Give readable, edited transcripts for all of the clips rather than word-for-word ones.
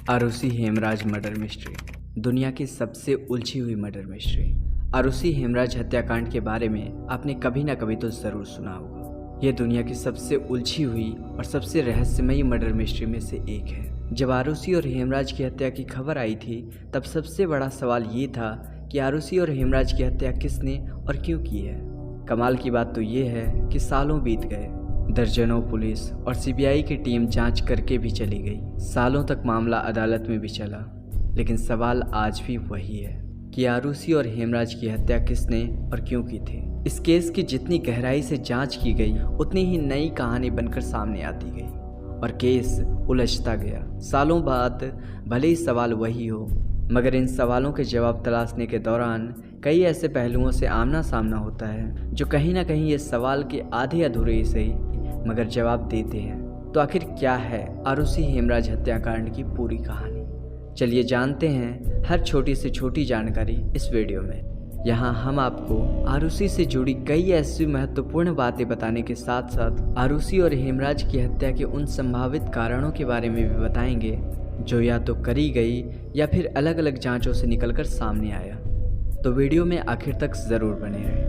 Arushi Hemraj murder mystery, दुनिया की सबसे उलझी हुई मर्डर मिस्ट्री। आरुषि हेमराज हत्याकांड के बारे में आपने कभी ना कभी तो ज़रूर सुना होगा। यह दुनिया की सबसे उलझी हुई और सबसे रहस्यमयी मर्डर मिस्ट्री में से एक है। जब आरुषि और हेमराज की हत्या की खबर आई थी, तब सबसे बड़ा सवाल ये था कि आरुषि और हेमराज की हत्या किसने और क्यों की है। कमाल की बात तो ये है कि सालों बीत गए, दर्जनों पुलिस और सीबीआई की टीम जांच करके भी चली गई। सालों तक मामला अदालत में भी चला, लेकिन सवाल आज भी वही है कि आरुषि और हेमराज की हत्या किसने और क्यों की थी। इस केस की जितनी गहराई से जांच की गई, उतनी ही नई कहानी बनकर सामने आती गई और केस उलझता गया। सालों बाद भले ही सवाल वही हो, मगर इन सवालों के जवाब तलाशने के दौरान कई ऐसे पहलुओं से आमना सामना होता है जो कहीं ना कहीं ये सवाल के आधे अधूरे ही सही मगर जवाब देते हैं। तो आखिर क्या है आरुषि हेमराज हत्याकांड की पूरी कहानी? चलिए जानते हैं हर छोटी से छोटी जानकारी इस वीडियो में। यहाँ हम आपको आरुषि से जुड़ी कई ऐसी महत्वपूर्ण बातें बताने के साथ साथ आरुषि और हेमराज की हत्या के उन संभावित कारणों के बारे में भी बताएंगे जो या तो करी गई या फिर अलग अलग जांचों से निकलकर सामने आया। तो वीडियो में आखिर तक ज़रूर बने रहें।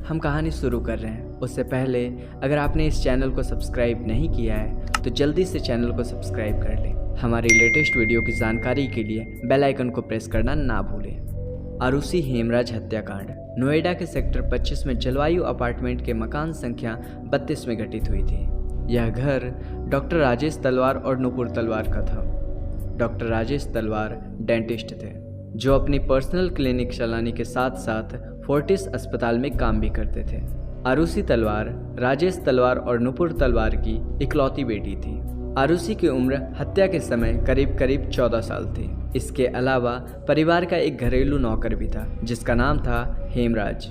हम कहानी शुरू कर रहे हैं। उससे पहले अगर आपने इस चैनल को सब्सक्राइब नहीं किया है तो जल्दी से चैनल को सब्सक्राइब कर लें। हमारी लेटेस्ट वीडियो की जानकारी के लिए बेल आइकन को प्रेस करना ना भूलें। आरुषि हेमराज हत्याकांड नोएडा के सेक्टर 25 में जलवायु अपार्टमेंट के मकान संख्या 32 में घटित हुई थी। यह घर डॉक्टर राजेश तलवार और नुपुर तलवार का था। डॉक्टर राजेश तलवार डेंटिस्ट थे जो अपनी पर्सनल क्लिनिक चलाने के साथ साथ फोर्टिस अस्पताल में काम भी करते थे। आरुषि तलवार राजेश तलवार और नुपुर तलवार की इकलौती बेटी थी। आरुषि की उम्र हत्या के समय करीब 14 साल थी। इसके अलावा परिवार का एक घरेलू नौकर भी था जिसका नाम था हेमराज।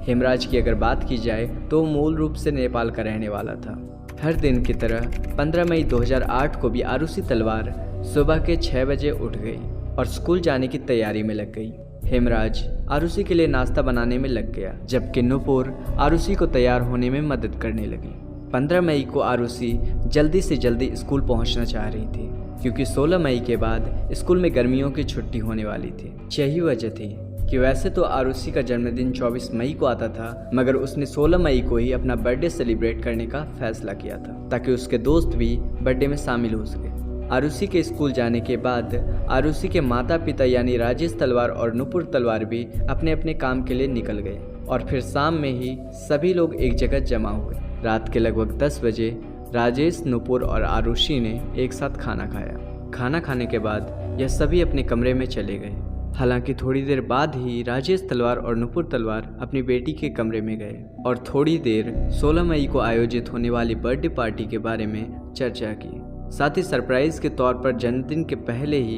हेमराज की अगर बात की जाए तो मूल रूप से नेपाल का रहने वाला था। हर दिन की तरह 15 मई 2008 को भी आरुषि तलवार सुबह के 6 बजे उठ गई और स्कूल जाने की तैयारी में लग गई। हेमराज आरुषि के लिए नाश्ता बनाने में लग गया, जबकि नुपुर आरुषि को तैयार होने में मदद करने लगी। 15 मई को आरुषि जल्दी से जल्दी स्कूल पहुंचना चाह रही थी क्योंकि 16 मई के बाद स्कूल में गर्मियों की छुट्टी होने वाली थी। यही वजह थी कि वैसे तो आरुषि का जन्मदिन 24 मई को आता था, मगर उसने 16 मई को ही अपना बर्थडे सेलिब्रेट करने का फैसला किया था ताकि उसके दोस्त भी बर्थडे में शामिल हो सके। आरुषि के स्कूल जाने के बाद आरुषि के माता पिता यानी राजेश तलवार और नुपुर तलवार भी अपने अपने काम के लिए निकल गए और फिर शाम में ही सभी लोग एक जगह जमा हुए। रात के लगभग 10 बजे राजेश, नुपुर और आरुषि ने एक साथ खाना खाया। खाना खाने के बाद यह सभी अपने कमरे में चले गए। हालांकि थोड़ी देर बाद ही राजेश तलवार और नुपुर तलवार अपनी बेटी के कमरे में गए और थोड़ी देर 16 मई को आयोजित होने वाली बर्थडे पार्टी के बारे में चर्चा की। साथ ही सरप्राइज के तौर पर जन्मदिन के पहले ही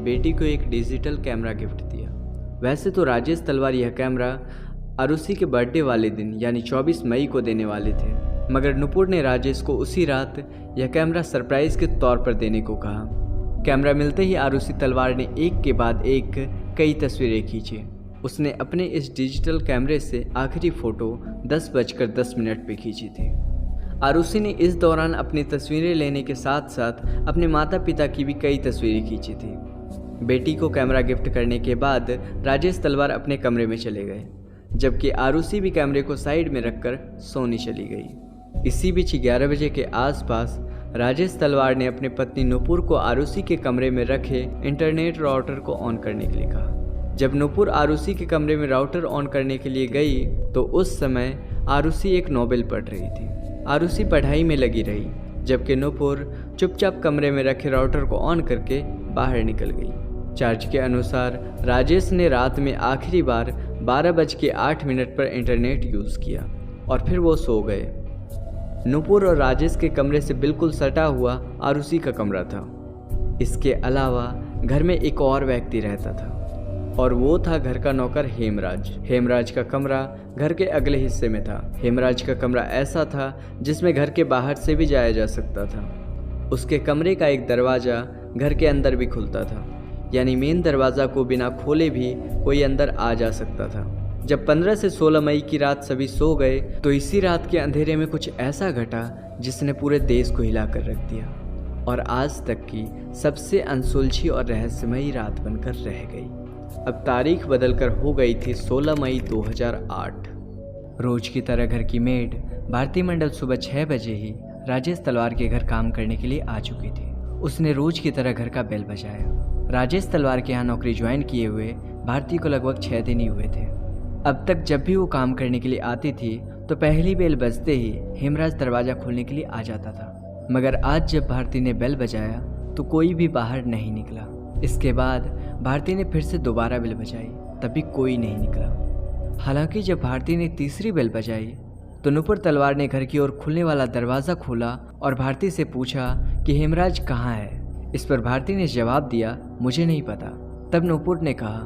बेटी को एक डिजिटल कैमरा गिफ्ट दिया। वैसे तो राजेश तलवार यह कैमरा आरुषि के बर्थडे वाले दिन यानी 24 मई को देने वाले थे, मगर नुपुर ने राजेश को उसी रात यह कैमरा सरप्राइज के तौर पर देने को कहा। कैमरा मिलते ही आरुषि तलवार ने एक के बाद एक कई तस्वीरें खींची। उसने अपने इस डिजिटल कैमरे से आखिरी फोटो 10:10 पे खींची थी। आरुषि ने इस दौरान अपनी तस्वीरें लेने के साथ साथ अपने माता पिता की भी कई तस्वीरें खींची थी। बेटी को कैमरा गिफ्ट करने के बाद राजेश तलवार अपने कमरे में चले गए, जबकि आरुषि भी कैमरे को साइड में रखकर सोने चली गई। इसी बीच 11 बजे के आसपास राजेश तलवार ने अपनी पत्नी नुपुर को आरुषि के कमरे में रखे इंटरनेट राउटर को ऑन करने के लिए कहा। जब नुपुर आरुषि के कमरे में राउटर ऑन करने के लिए गई तो उस समय आरुषि एक नोवेल पढ़ रही थी। आरुषि पढ़ाई में लगी रही, जबकि नुपुर चुपचाप कमरे में रखे राउटर को ऑन करके बाहर निकल गई। चार्ज के अनुसार राजेश ने रात में आखिरी बार 12:08 पर इंटरनेट यूज़ किया और फिर वो सो गए। नुपुर और राजेश के कमरे से बिल्कुल सटा हुआ आरुषि का कमरा था। इसके अलावा घर में एक और व्यक्ति रहता था और वो था घर का नौकर हेमराज। हेमराज का कमरा घर के अगले हिस्से में था। हेमराज का कमरा ऐसा था जिसमें घर के बाहर से भी जाया जा सकता था। उसके कमरे का एक दरवाज़ा घर के अंदर भी खुलता था, यानी मेन दरवाज़ा को बिना खोले भी कोई अंदर आ जा सकता था। जब 15 से 16 मई की रात सभी सो गए तो इसी रात के अंधेरे में कुछ ऐसा घटा जिसने पूरे देश को हिला कर रख दिया। और आज तक की सबसे अनसुलझी और रहस्यमयी रात बनकर रह गई। अब तारीख बदलकर हो गई थी 16 मई 2008। रोज की तरह घर की मेड भारती मंडल सुबह 6 बजे ही राजेश तलवार के घर काम करने के लिए आ चुकी थी। उसने रोज की तरह घर का बेल बजाया। राजेश तलवार के यहाँ नौकरी ज्वाइन किए हुए भारती को लगभग 6 दिन ही हुए थे। अब तक जब भी वो काम करने के लिए आती थी तो पहली बेल बजते ही हेमराज दरवाज़ा खोलने के लिए आ जाता था। मगर आज जब भारती ने बेल बजाया तो कोई भी बाहर नहीं निकला। इसके बाद भारती ने फिर से दोबारा बेल बजाई, तभी कोई नहीं निकला। हालांकि जब भारती ने तीसरी बेल बजाई तो नुपुर तलवार ने घर की ओर खुलने वाला दरवाज़ा खोला और भारती से पूछा कि हेमराज कहाँ है। इस पर भारती ने जवाब दिया, मुझे नहीं पता। तब नुपुर ने कहा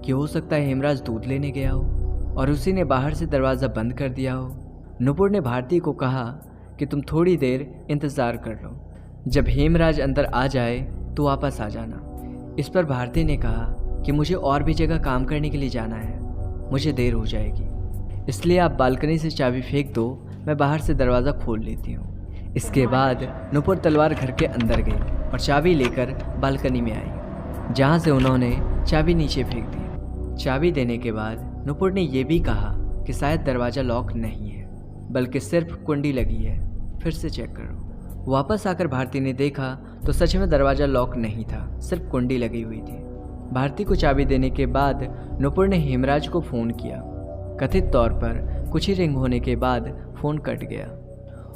कि हो सकता है हेमराज दूध लेने गया हो और उसी ने बाहर से दरवाज़ा बंद कर दिया हो। नुपुर ने भारती को कहा कि तुम थोड़ी देर इंतज़ार कर लो, जब हेमराज अंदर आ जाए तो वापस आ जाना। इस पर भारती ने कहा कि मुझे और भी जगह काम करने के लिए जाना है, मुझे देर हो जाएगी, इसलिए आप बालकनी से चाबी फेंक दो, मैं बाहर से दरवाज़ा खोल लेती हूँ। इसके बाद नुपुर तलवार घर के अंदर गई और चाबी लेकर बालकनी में आई, जहाँ से उन्होंने चाबी नीचे फेंक दी। चाबी देने के बाद नुपुर ने यह भी कहा कि शायद दरवाज़ा लॉक नहीं है, बल्कि सिर्फ कुंडी लगी है, फिर से चेक करो। वापस आकर भारती ने देखा तो सच में दरवाज़ा लॉक नहीं था, सिर्फ कुंडी लगी हुई थी। भारती को चाबी देने के बाद नुपुर ने हेमराज को फ़ोन किया। कथित तौर पर कुछ ही रिंग होने के बाद फ़ोन कट गया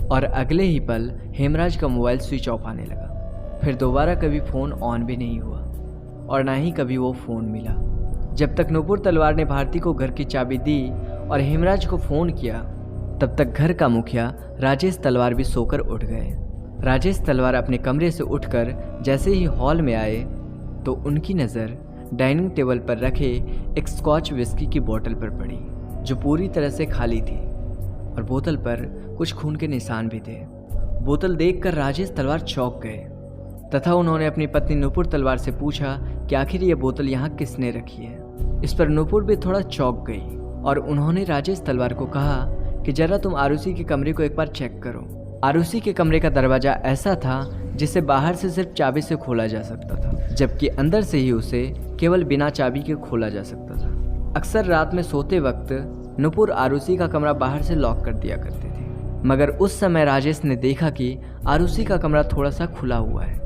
और अगले ही पल हेमराज का मोबाइल स्विच ऑफ आने लगा। फिर दोबारा कभी फ़ोन ऑन भी नहीं हुआ और ना ही कभी वो फ़ोन मिला। जब तक नुपुर तलवार ने भारती को घर की चाबी दी और हेमराज को फ़ोन किया, तब तक घर का मुखिया राजेश तलवार भी सोकर उठ गए। राजेश तलवार अपने कमरे से उठकर जैसे ही हॉल में आए तो उनकी नज़र डाइनिंग टेबल पर रखे एक स्कॉच विस्की की बोतल पर पड़ी, जो पूरी तरह से खाली थी और बोतल पर कुछ खून के निशान भी थे। बोतल देखकर राजेश तलवार चौंक गए तथा उन्होंने अपनी पत्नी नुपुर तलवार से पूछा कि आखिर ये बोतल यहाँ किसने रखी है। इस पर नुपुर भी थोड़ा चौंक गई और उन्होंने राजेश तलवार को कहा कि जरा तुम आरुषि के कमरे को एक बार चेक करो। आरुषि के कमरे का दरवाज़ा ऐसा था जिसे बाहर से सिर्फ चाबी से खोला जा सकता था, जबकि अंदर से ही उसे केवल बिना चाबी के खोला जा सकता था। अक्सर रात में सोते वक्त नुपुर आरुषि का कमरा बाहर से लॉक कर दिया करती थी, मगर उस समय राजेश ने देखा कि आरुषि का कमरा थोड़ा सा खुला हुआ है।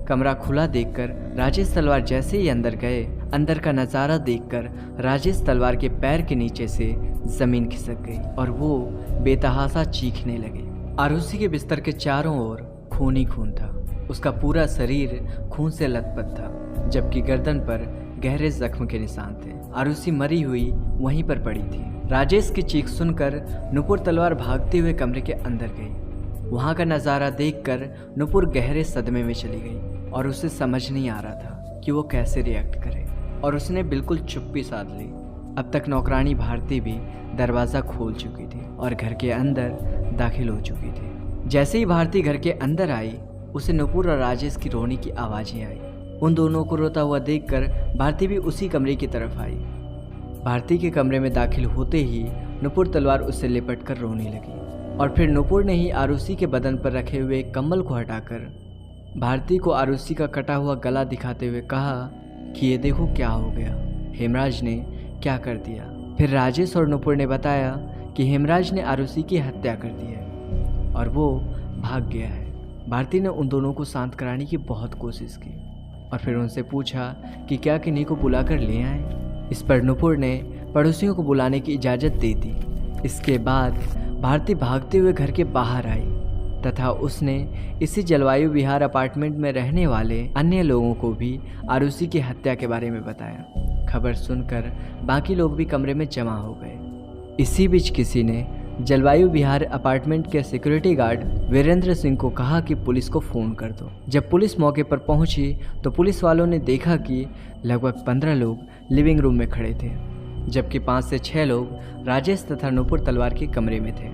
कमरा खुला देखकर राजेश तलवार जैसे ही अंदर गए, अंदर का नज़ारा देखकर राजेश तलवार के पैर के नीचे से ज़मीन खिसक गई और वो बेतहासा चीखने लगे। आरुषि के बिस्तर के चारों ओर खून ही खून था। उसका पूरा शरीर खून से लथपथ था, जबकि गर्दन पर गहरे जख्म के निशान थे। आरुषि मरी हुई वहीं पर पड़ी थी। राजेश की चीख सुनकर नुपुर तलवार भागते हुए कमरे के अंदर गई। वहाँ का नज़ारा देखकर नुपुर गहरे सदमे में चली गई और उसे समझ नहीं आ रहा था कि वो कैसे रिएक्ट करे, और उसने बिल्कुल चुप्पी साध ली। अब तक नौकरानी भारती भी दरवाज़ा खोल चुकी थी और घर के अंदर दाखिल हो चुकी थी। जैसे ही भारती घर के अंदर आई, उसे नुपुर और राजेश की रोने की आवाज़ें आई। उन दोनों को रोता हुआ देखकर भारती भी उसी कमरे की तरफ आई। भारती के कमरे में दाखिल होते ही नुपुर तलवार उससे लिपट कर रोने लगी और फिर नुपुर ने ही आरुषि के बदन पर रखे हुए कम्बल को हटाकर भारती को आरुषि का कटा हुआ गला दिखाते हुए कहा कि ये देखो क्या हो गया, हेमराज ने क्या कर दिया। फिर राजेश और नुपुर ने बताया कि हेमराज ने आरुषि की हत्या कर दी है और वो भाग गया है। भारती ने उन दोनों को शांत कराने की बहुत कोशिश की और फिर उनसे पूछा कि क्या किन्हीं को बुला कर ले आए। इस पर नुपुर ने पड़ोसियों को बुलाने की इजाज़त दे दी। इसके बाद भारती भागते हुए घर के बाहर आई तथा उसने इसी जलवायु विहार अपार्टमेंट में रहने वाले अन्य लोगों को भी आरुषि की हत्या के बारे में बताया। खबर सुनकर बाकी लोग भी कमरे में जमा हो गए। इसी बीच किसी ने जलवायु विहार अपार्टमेंट के सिक्योरिटी गार्ड वीरेंद्र सिंह को कहा कि पुलिस को फ़ोन कर दो। जब पुलिस मौके पर पहुंची तो पुलिस वालों ने देखा कि लगभग 15 लोग लिविंग रूम में खड़े थे, जबकि 5 से 6 लोग राजेश तथा नुपुर तलवार के कमरे में थे,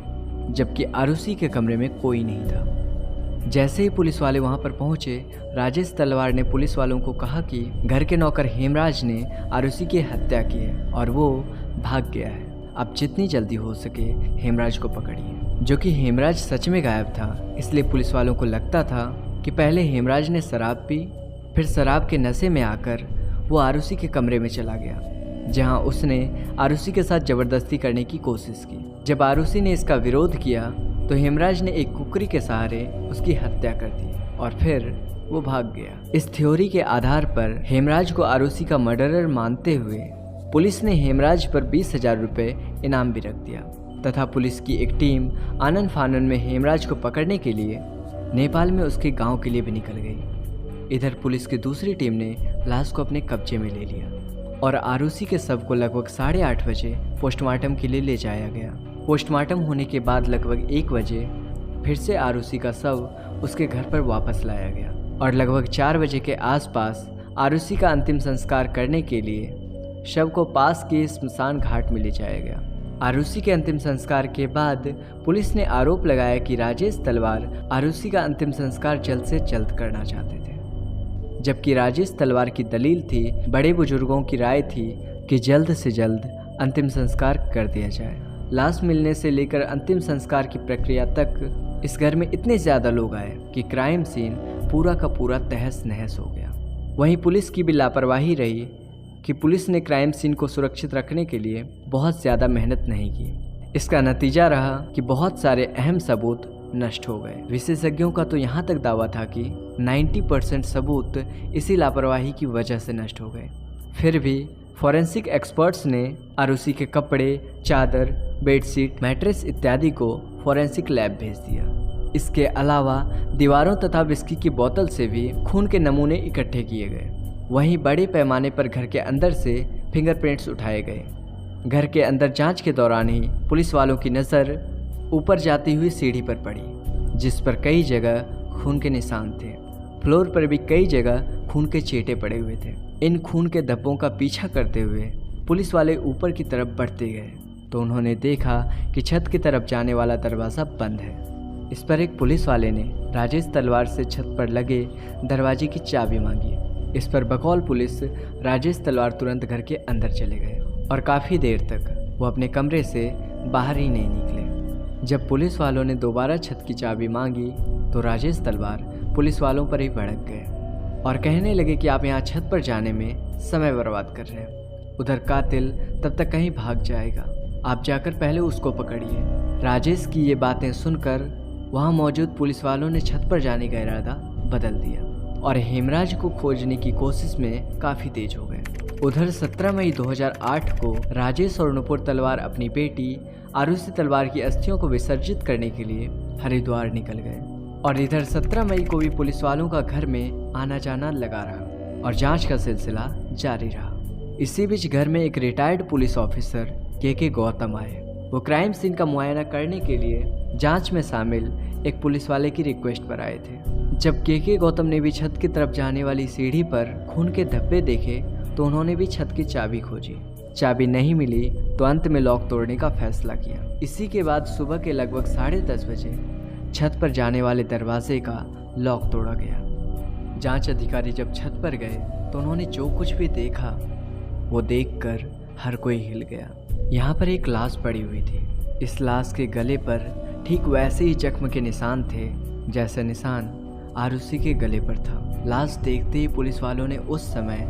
जबकि आरुषि के कमरे में कोई नहीं था। जैसे ही पुलिस वाले वहां पर पहुंचे, राजेश तलवार ने पुलिस वालों को कहा कि घर के नौकर हेमराज ने आरुषि की हत्या की है और वो भाग गया है। अब जितनी जल्दी हो सके हेमराज को पकड़िए। जो कि हेमराज सच में गायब था, इसलिए पुलिस वालों को लगता था कि पहले हेमराज ने शराब पी, फिर शराब के नशे में आकर वो आरुषि के कमरे में चला गया, जहां उसने आरुषि के साथ ज़बरदस्ती करने की कोशिश की। जब आरुषि ने इसका विरोध किया तो हेमराज ने एक कुकरी के सहारे उसकी हत्या कर दी और फिर वो भाग गया। इस थ्योरी के आधार पर हेमराज को आरुषि का मर्डरर मानते हुए पुलिस ने हेमराज पर 20,000 रुपये इनाम भी रख दिया तथा पुलिस की एक टीम आनन फानन में हेमराज को पकड़ने के लिए नेपाल में उसके गांव के लिए भी निकल गई। इधर पुलिस की दूसरी टीम ने लाश को अपने कब्जे में ले लिया और आरुषि के शव को लगभग 8:30 बजे पोस्टमार्टम के लिए ले जाया गया। पोस्टमार्टम होने के बाद लगभग 1 बजे फिर से आरुषि का शव उसके घर पर वापस लाया गया और लगभग 4 बजे के आसपास आरुषि का अंतिम संस्कार करने के लिए शव को पास के स्मशान घाट में ले जाया गया। आरुषि के अंतिम संस्कार के बाद पुलिस ने आरोप लगाया कि राजेश तलवार आरुषि का अंतिम संस्कार जल्द से जल्द करना चाहते थे, जबकि राजेश तलवार की दलील थी, बड़े बुजुर्गों की राय थी कि जल्द से जल्द अंतिम संस्कार कर दिया जाए। लाश मिलने से लेकर अंतिम संस्कार की प्रक्रिया तक इस घर में इतने ज़्यादा लोग आए कि क्राइम सीन पूरा का पूरा तहस नहस हो गया। वहीं पुलिस की भी लापरवाही रही कि पुलिस ने क्राइम सीन को सुरक्षित रखने के लिए बहुत ज़्यादा मेहनत नहीं की। इसका नतीजा रहा कि बहुत सारे अहम सबूत नष्ट हो गए। विशेषज्ञों का तो यहाँ तक दावा था कि 90% सबूत इसी लापरवाही की वजह से नष्ट हो गए। फिर भी फॉरेंसिक एक्सपर्ट्स ने आरुषि के कपड़े, चादर, बेडशीट, मैट्रेस इत्यादि को फॉरेंसिक लैब भेज दिया। इसके अलावा दीवारों तथा विस्की की बोतल से भी खून के नमूने इकट्ठे किए गए। वहीं बड़े पैमाने पर घर के अंदर से फिंगरप्रिंट्स उठाए गए। घर के अंदर जांच के दौरान ही पुलिस वालों की नज़र ऊपर जाती हुई सीढ़ी पर पड़ी, जिस पर कई जगह खून के निशान थे। फ्लोर पर भी कई जगह खून के छींटे पड़े हुए थे। इन खून के धब्बों का पीछा करते हुए पुलिस वाले ऊपर की तरफ बढ़ते गए तो उन्होंने देखा कि छत की तरफ जाने वाला दरवाज़ा बंद है। इस पर एक पुलिस वाले ने राजेश तलवार से छत पर लगे दरवाजे की चाबी मांगी। इस पर बकौल पुलिस राजेश तलवार तुरंत घर के अंदर चले गए और काफ़ी देर तक वो अपने कमरे से बाहर ही नहीं निकले। जब पुलिस वालों ने दोबारा छत की चाबी मांगी तो राजेश तलवार पुलिस वालों पर ही भड़क गए और कहने लगे कि आप यहाँ छत पर जाने में समय बर्बाद कर रहे हैं। उधर कातिल तब तक कहीं भाग जाएगा, आप जाकर पहले उसको पकड़िए। राजेश की ये बातें सुनकर वहाँ मौजूद पुलिस वालों ने छत पर जाने का इरादा बदल दिया और हेमराज को खोजने की कोशिश में काफ़ी तेज हो गए। उधर 17 मई 2008 को राजेश और नुपुर तलवार अपनी बेटी आरुषि तलवार की अस्थियों को विसर्जित करने के लिए हरिद्वार निकल गए और इधर 17 मई को भी पुलिस वालों का घर में आना जाना लगा रहा और जांच का सिलसिला जारी रहा। इसी बीच घर में एक रिटायर्ड पुलिस ऑफिसर के गौतम आए। वो क्राइम सीन का मुआयना करने के लिए जांच में शामिल एक पुलिस वाले की रिक्वेस्ट पर आए थे। जब के गौतम ने भी छत की तरफ जाने वाली सीढ़ी पर खून के धब्बे देखे तो उन्होंने भी छत की चाबी खोजी। चाबी नहीं मिली तो अंत में लॉक तोड़ने का फैसला किया। इसी के बाद सुबह के लगभग 10:30 बजे छत पर जाने वाले दरवाजे का लॉक तोड़ा गया। जांच अधिकारी जब छत पर गए तो उन्होंने जो कुछ भी देखा वो देखकर हर कोई हिल गया। यहाँ पर एक लाश पड़ी हुई थी। इस लाश के गले पर ठीक वैसे ही जख्म के निशान थे जैसे निशान आरुषि के गले पर था। लाश देखते ही पुलिस वालों ने उस समय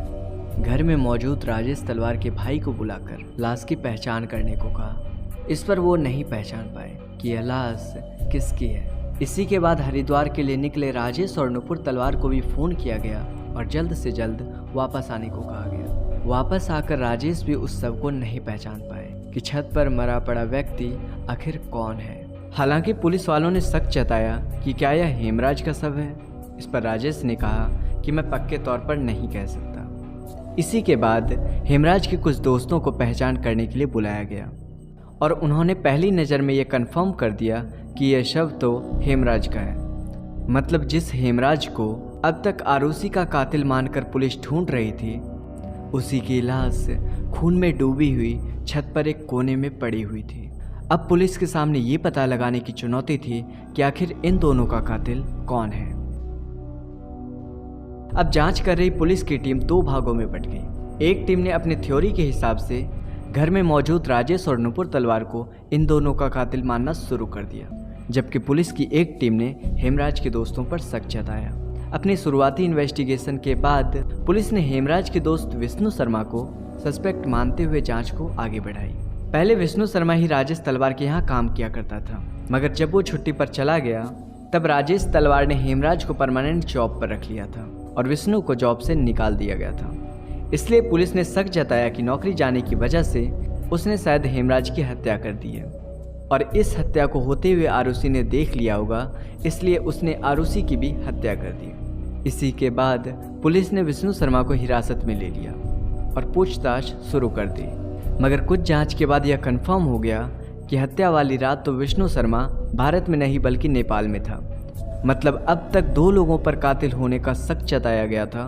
घर में मौजूद राजेश तलवार के भाई को बुलाकर लाश की पहचान करने को कहा। इस पर वो नहीं पहचान पाए कि यह लाश किसकी है। इसी के बाद हरिद्वार के लिए निकले राजेश और नुपुर तलवार को भी फ़ोन किया गया और जल्द से जल्द वापस आने को कहा गया। वापस आकर राजेश भी उस शव को नहीं पहचान पाए कि छत पर मरा पड़ा व्यक्ति आखिर कौन है। हालांकि पुलिस वालों ने शक जताया कि क्या यह हेमराज का शव है। इस पर राजेश ने कहा कि मैं पक्के तौर पर नहीं कह सकता। इसी के बाद हेमराज के कुछ दोस्तों को पहचान करने के लिए बुलाया गया और उन्होंने पहली नज़र में यह कन्फर्म कर दिया कि यह शव तो हेमराज का है। मतलब जिस हेमराज को अब तक आरुषि का कातिल मानकर पुलिस ढूंढ रही थी, उसी की लाश खून में डूबी हुई छत पर एक कोने में पड़ी हुई थी। अब पुलिस के सामने ये पता लगाने की चुनौती थी कि आखिर इन दोनों का कातिल कौन है। अब जांच कर रही पुलिस की टीम 2 भागों में बंट गई। एक टीम ने अपने थ्योरी के हिसाब से घर में मौजूद राजेश और नुपुर तलवार को इन दोनों का कातिल मानना शुरू कर दिया, जबकि पुलिस की एक टीम ने हेमराज के दोस्तों पर शक जताया। अपनी शुरुआती इन्वेस्टिगेशन के बाद पुलिस ने हेमराज के दोस्त विष्णु शर्मा को सस्पेक्ट मानते हुए जांच को आगे बढ़ाई। पहले विष्णु शर्मा ही राजेश तलवार के यहाँ काम किया करता था, मगर जब वो छुट्टी पर चला गया तब राजेश तलवार ने हेमराज को परमानेंट जॉब पर रख लिया था और विष्णु को जॉब से निकाल दिया गया था। इसलिए पुलिस ने शक जताया कि नौकरी जाने की वजह से उसने शायद हेमराज की हत्या कर दी है और इस हत्या को होते हुए आरुषि ने देख लिया होगा, इसलिए उसने आरुषि की भी हत्या कर दी। इसी के बाद पुलिस ने विष्णु शर्मा को हिरासत में ले लिया और पूछताछ शुरू कर दी, मगर कुछ जांच के बाद यह कंफर्म हो गया कि हत्या वाली रात तो विष्णु शर्मा भारत में नहीं बल्कि नेपाल में था। मतलब अब तक 2 लोगों पर कातिल होने का शक जताया गया था,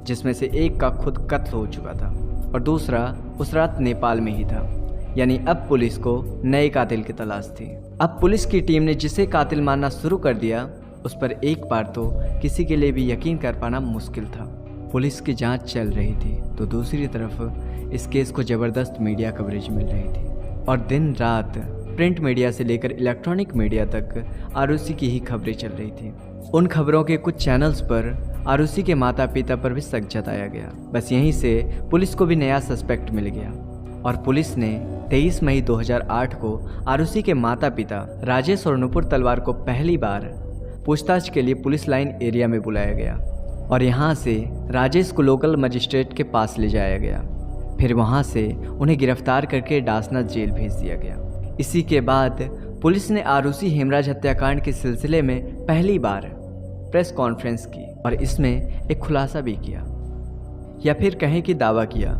जिसमें से एक का खुद कत्ल हो चुका था और दूसरा उस रात नेपाल में ही था। यानी अब पुलिस को नए कातिल की तलाश थी। अब पुलिस की टीम ने जिसे कातिल मानना शुरू कर दिया, उस पर एक बार तो किसी के लिए भी यकीन कर पाना मुश्किल था। पुलिस की जांच चल रही थी तो दूसरी तरफ इस केस को ज़बरदस्त मीडिया कवरेज मिल रही थी और दिन रात प्रिंट मीडिया से लेकर इलेक्ट्रॉनिक मीडिया तक आरुषि की ही खबरें चल रही थी। उन खबरों के कुछ चैनल्स पर आरुषि के माता पिता पर भी शक जताया गया। बस यहीं से पुलिस को भी नया सस्पेक्ट मिल गया और पुलिस ने 23 मई 2008 को आरुषि के माता पिता राजेश और नुपुर तलवार को पहली बार पूछताछ के लिए पुलिस लाइन एरिया में बुलाया गया और यहाँ से राजेश को लोकल मजिस्ट्रेट के पास ले जाया गया। फिर वहाँ से उन्हें गिरफ्तार करके डासना जेल भेज दिया गया। इसी के बाद पुलिस ने आरुषि हेमराज हत्याकांड के सिलसिले में पहली बार प्रेस कॉन्फ्रेंस की और इसमें एक खुलासा भी किया, या फिर कहें कि दावा किया,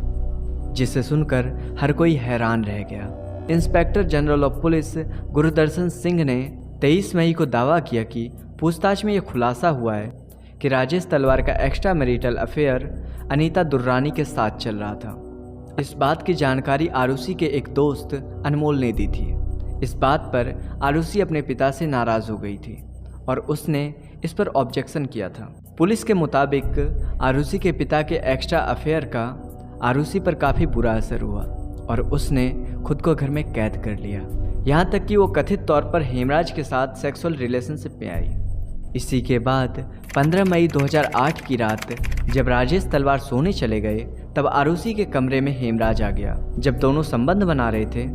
जिसे सुनकर हर कोई हैरान रह गया। Inspector general of police Gurudarshan Singh ने 23 मई को दावा किया कि पूछताछ में यह खुलासा हुआ है कि राजेश तलवार का extra marital affair Anita Durrani के साथ चल रहा था। इस बात की जानकारी आरुषि के एक दोस्त अनमोल ने दी थी। इस बात पर आरुषि अपने पिता से नाराज़ हो गई थी और उसने इस पर ऑब्जेक्शन किया था। पुलिस के मुताबिक आरुषि के पिता के एक्स्ट्रा अफेयर का आरुषि पर काफ़ी बुरा असर हुआ और उसने खुद को घर में कैद कर लिया, यहाँ तक कि वो कथित तौर पर हेमराज के साथ सेक्सुअल रिलेशनशिप में आई। इसी के बाद 15 मई 2008 की रात जब राजेश तलवार सोने चले गए तब आरुषि के कमरे में हेमराज आ गया। जब दोनों संबंध बना रहे थे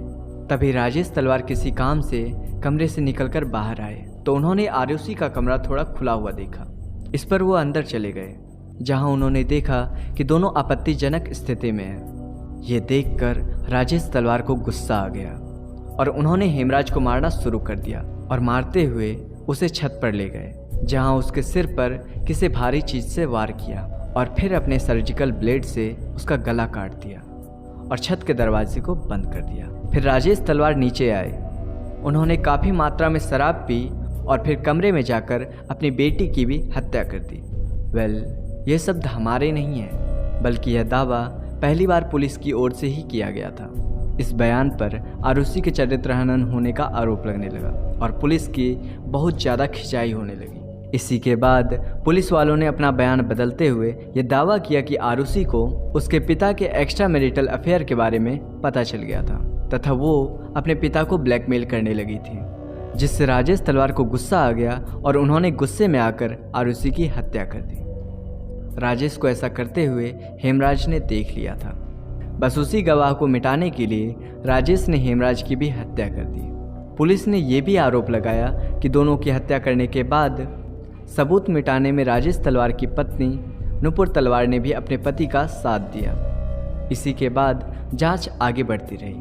तभी राजेश तलवार किसी काम से कमरे से निकलकर बाहर आए तो उन्होंने आरुषि का कमरा थोड़ा खुला हुआ देखा। इस पर वो अंदर चले गए, जहां उन्होंने देखा कि दोनों आपत्तिजनक स्थिति में हैं। ये देखकर राजेश तलवार को गुस्सा आ गया और उन्होंने हेमराज को मारना शुरू कर दिया और मारते हुए उसे छत पर ले गए, जहां उसके सिर पर किसी भारी चीज से वार किया और फिर अपने सर्जिकल ब्लेड से उसका गला काट दिया और छत के दरवाजे को बंद कर दिया। फिर राजेश तलवार नीचे आए, उन्होंने काफ़ी मात्रा में शराब पी और फिर कमरे में जाकर अपनी बेटी की भी हत्या कर दी। ये शब्द हमारे नहीं है, बल्कि यह दावा पहली बार पुलिस की ओर से ही किया गया था। इस बयान पर आरुषि के चरित्र हनन होने का आरोप लगने लगा और पुलिस की बहुत ज़्यादा खिंचाई होने लगी। इसी के बाद पुलिस वालों ने अपना बयान बदलते हुए यह दावा किया कि आरुषि को उसके पिता के एक्स्ट्रा मैरिटल अफेयर के बारे में पता चल गया था तथा वो अपने पिता को ब्लैकमेल करने लगी थी, जिससे राजेश तलवार को गुस्सा आ गया और उन्होंने गुस्से में आकर आरुषि की हत्या कर दी। राजेश को ऐसा करते हुए हेमराज ने देख लिया था। बस उसी गवाह को मिटाने के लिए राजेश ने हेमराज की भी हत्या कर दी। पुलिस ने यह भी आरोप लगाया कि दोनों की हत्या करने के बाद सबूत मिटाने में राजेश तलवार की पत्नी नुपुर तलवार ने भी अपने पति का साथ दिया। इसी के बाद जांच आगे बढ़ती रही।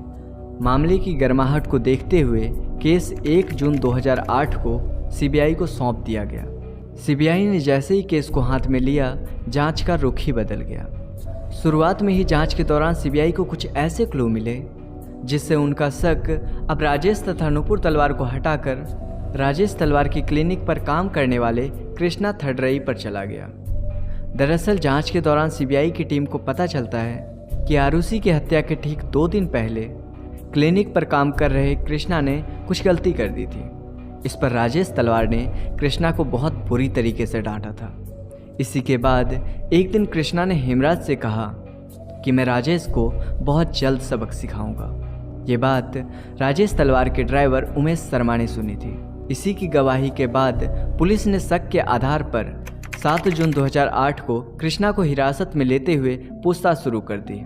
मामले की गर्माहट को देखते हुए केस 1 जून 2008 को सीबीआई को सौंप दिया गया। सीबीआई ने जैसे ही केस को हाथ में लिया, जांच का रुख ही बदल गया। शुरुआत में ही जांच के दौरान सीबीआई को कुछ ऐसे क्लू मिले जिससे उनका शक अब राजेश तथा नुपुर तलवार को हटाकर राजेश तलवार की क्लिनिक पर काम करने वाले कृष्णा थडरई पर चला गया। दरअसल जांच के दौरान सीबीआई की टीम को पता चलता है कि आरुषि की हत्या के ठीक 2 दिन पहले क्लिनिक पर काम कर रहे कृष्णा ने कुछ गलती कर दी थी। इस पर राजेश तलवार ने कृष्णा को बहुत बुरी तरीके से डांटा था। इसी के बाद एक दिन कृष्णा ने हेमराज से कहा कि मैं राजेश को बहुत जल्द सबक सिखाऊंगा। ये बात राजेश तलवार के ड्राइवर उमेश शर्मा ने सुनी थी इसी की गवाही के बाद पुलिस ने शक के आधार पर 7 जून 2008 को कृष्णा को हिरासत में लेते हुए पूछताछ शुरू कर दी।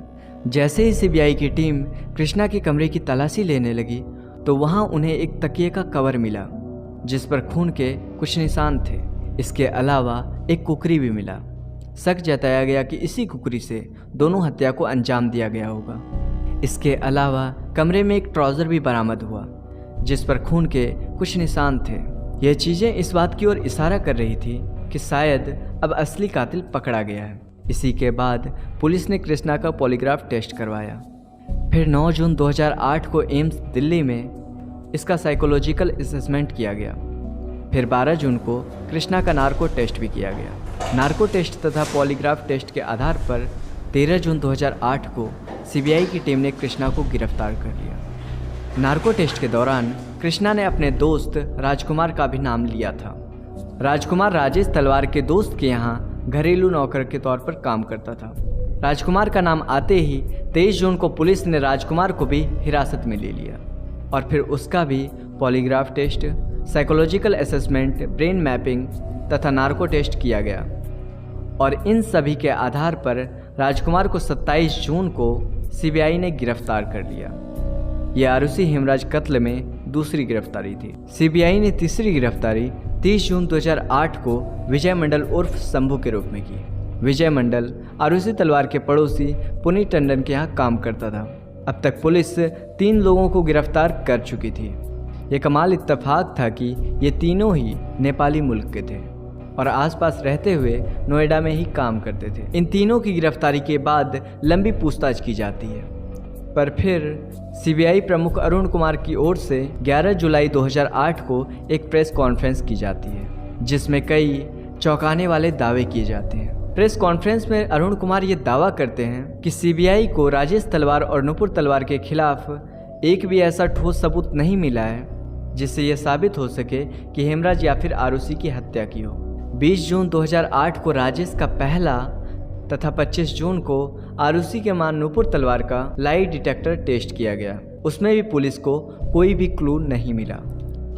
जैसे ही सीबीआई की टीम कृष्णा के कमरे की तलाशी लेने लगी तो वहां उन्हें एक तकिए का कवर मिला जिस पर खून के कुछ निशान थे। इसके अलावा एक कुकरी भी मिला। शक जताया गया कि इसी कुकरी से दोनों हत्या को अंजाम दिया गया होगा। इसके अलावा कमरे में एक ट्राउज़र भी बरामद हुआ जिस पर खून के कुछ निशान थे। यह चीज़ें इस बात की ओर इशारा कर रही थी कि शायद अब असली कातिल पकड़ा गया है। इसी के बाद पुलिस ने कृष्णा का पॉलीग्राफ टेस्ट करवाया। फिर 9 जून 2008 को एम्स दिल्ली में इसका साइकोलॉजिकल असेसमेंट किया गया। फिर 12 जून को कृष्णा का नार्को टेस्ट भी किया गया। नार्को टेस्ट तथा पॉलीग्राफ टेस्ट के आधार पर 13 जून 2008 को सीबीआई की टीम ने कृष्णा को गिरफ्तार कर लिया। नार्को टेस्ट के दौरान कृष्णा ने अपने दोस्त राजकुमार का भी नाम लिया था। राजकुमार राजेश तलवार के दोस्त के यहाँ घरेलू नौकर के तौर पर काम करता था। राजकुमार का नाम आते ही 23 जून को पुलिस ने राजकुमार को भी हिरासत में ले लिया और फिर उसका भी polygraph test, psychological assessment, brain mapping तथा नार्को टेस्ट किया गया और इन सभी के आधार पर राजकुमार को 27 जून को सीबीआई ने गिरफ्तार कर लिया। यह आरुषि हेमराज कत्ल में दूसरी गिरफ्तारी थी। सीबीआई ने तीसरी गिरफ्तारी 30 जून 2008 को विजय मंडल उर्फ शंभू के रूप में की। विजय मंडल आरुषि तलवार के पड़ोसी पुनीत टंडन के यहाँ काम करता था। अब तक पुलिस 3 लोगों को गिरफ्तार कर चुकी थी। ये कमाल इत्तेफाक था कि ये तीनों ही नेपाली मुल्क के थे और आसपास रहते हुए नोएडा में ही काम करते थे। इन तीनों की गिरफ्तारी के बाद लंबी पूछताछ की जाती है, पर फिर सीबीआई प्रमुख अरुण कुमार की ओर से 11 जुलाई 2008 को एक प्रेस कॉन्फ्रेंस की जाती है जिसमें कई चौंकाने वाले दावे किए जाते हैं। प्रेस कॉन्फ्रेंस में अरुण कुमार ये दावा करते हैं कि सीबीआई को राजेश तलवार और नुपुर तलवार के खिलाफ एक भी ऐसा ठोस सबूत नहीं मिला है जिससे यह साबित हो सके कि हेमराज या फिर आरुषि की हत्या की हो। 20 जून 2008 को राजेश का पहला तथा 25 जून को आरुषि के मां नुपुर तलवार का लाई डिटेक्टर टेस्ट किया गया। उसमें भी पुलिस को कोई भी क्लू नहीं मिला।